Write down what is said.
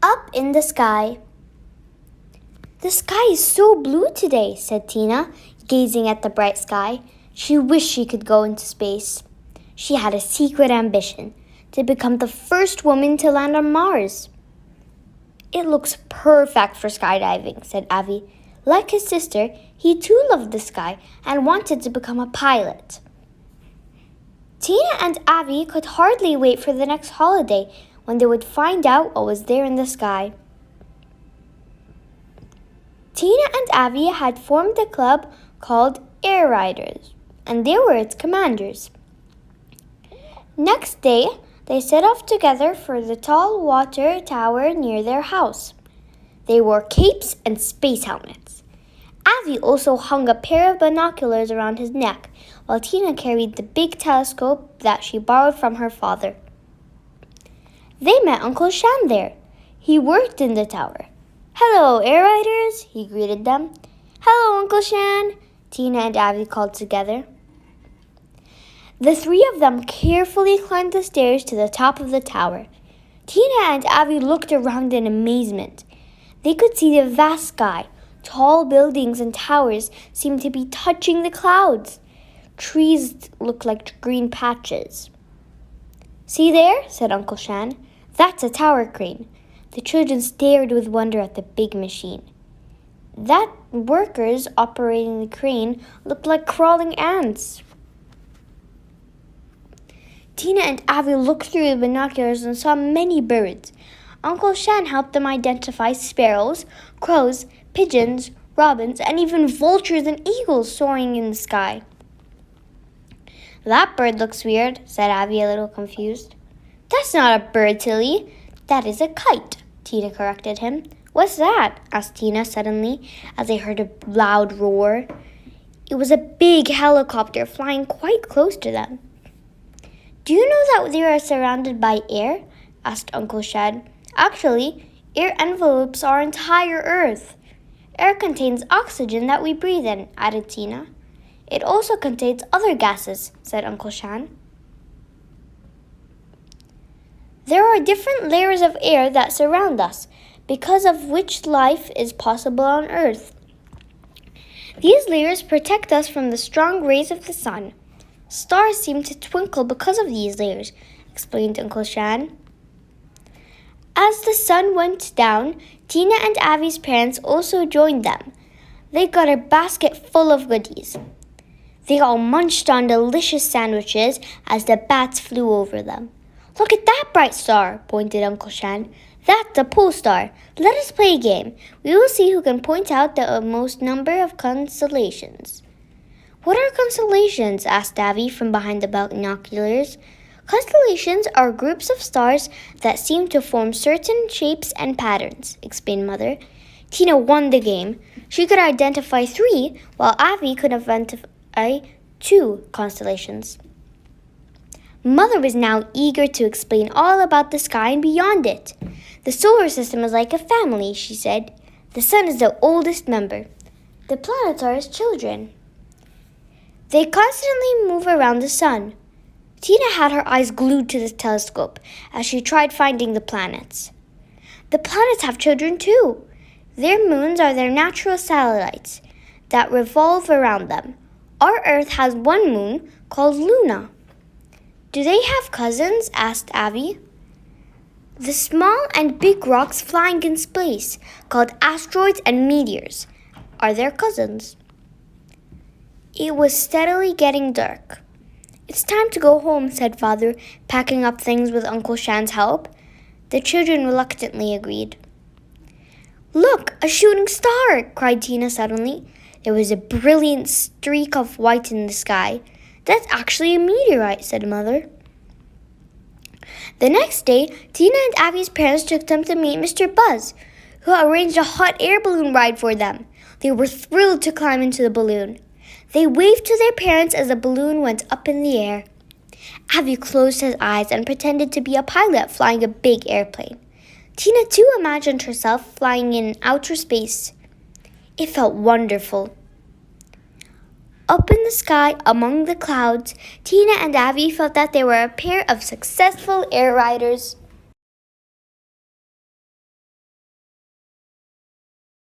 Up in the sky. The sky is so blue today, said Tina, gazing at the bright sky. She wished she could go into space. She had a secret ambition, to become the first woman to land on Mars. It looks perfect for skydiving, said Avi. Like his sister, he too loved the sky and wanted to become a pilot. Tina and Avi could hardly wait for the next holiday when they would find out what was there in the sky. Tina and Avi had formed a club called Air Riders, and they were its commanders. Next day, they set off together for the tall water tower near their house. They wore capes and space helmets. Avi also hung a pair of binoculars around his neck, while Tina carried the big telescope that she borrowed from her father. They met Uncle Shan there. He worked in the tower. "Hello, Air Riders," he greeted them. "Hello, Uncle Shan," Tina and Avi called together. The three of them carefully climbed the stairs to the top of the tower. Tina and Avi looked around in amazement. They could see the vast sky. Tall buildings and towers seemed to be touching the clouds. Trees looked like green patches. "See there," said Uncle Shan. "That's a tower crane." The children stared with wonder at the big machine. That workers operating the crane looked like crawling ants. Tina and Avi looked through the binoculars and saw many birds. Uncle Shan helped them identify sparrows, crows, pigeons, robins, and even vultures and eagles soaring in the sky. "That bird looks weird," said Avi, a little confused. "That's not a bird, Tilly. That is a kite," Tina corrected him. "What's that?" asked Tina suddenly, as they heard a loud roar. It was a big helicopter flying quite close to them. "Do you know that they are surrounded by air?" asked Uncle Shan. "Actually, air envelopes our entire Earth. Air contains oxygen that we breathe in," added Tina. "It also contains other gases," said Uncle Shan. "There are different layers of air that surround us, because of which life is possible on Earth. These layers protect us from the strong rays of the sun. Stars seem to twinkle because of these layers," explained Uncle Shan. As the sun went down, Tina and Avi's parents also joined them. They got a basket full of goodies. They all munched on delicious sandwiches as the bats flew over them. "Look at that bright star," pointed Uncle Shan. "That's a pole star. Let us play a game. We will see who can point out the most number of constellations." "What are constellations?" asked Avi from behind the binoculars. "Constellations are groups of stars that seem to form certain shapes and patterns," explained Mother. Tina won the game. She could identify 3, while Avi could identify 2 constellations. Mother was now eager to explain all about the sky and beyond it. "The solar system is like a family," she said. "The sun is the oldest member. The planets are its children. They constantly move around the sun." Tina had her eyes glued to the telescope as she tried finding the planets. "The planets have children too. Their moons are their natural satellites that revolve around them. Our Earth has one moon called Luna." "Do they have cousins?" asked Avi. "The small and big rocks flying in space, called asteroids and meteors, are their cousins." It was steadily getting dark. "It's time to go home," said Father, packing up things with Uncle Shan's help. The children reluctantly agreed. "Look, a shooting star!" cried Tina suddenly. There was a brilliant streak of white in the sky. "That's actually a meteorite," said Mother. The next day, Tina and Avi's parents took them to meet Mr. Buzz, who arranged a hot air balloon ride for them. They were thrilled to climb into the balloon. They waved to their parents as the balloon went up in the air. Avi closed his eyes and pretended to be a pilot flying a big airplane. Tina too imagined herself flying in outer space. It felt wonderful. Up in the sky, among the clouds, Tina and Avi felt that they were a pair of successful air riders.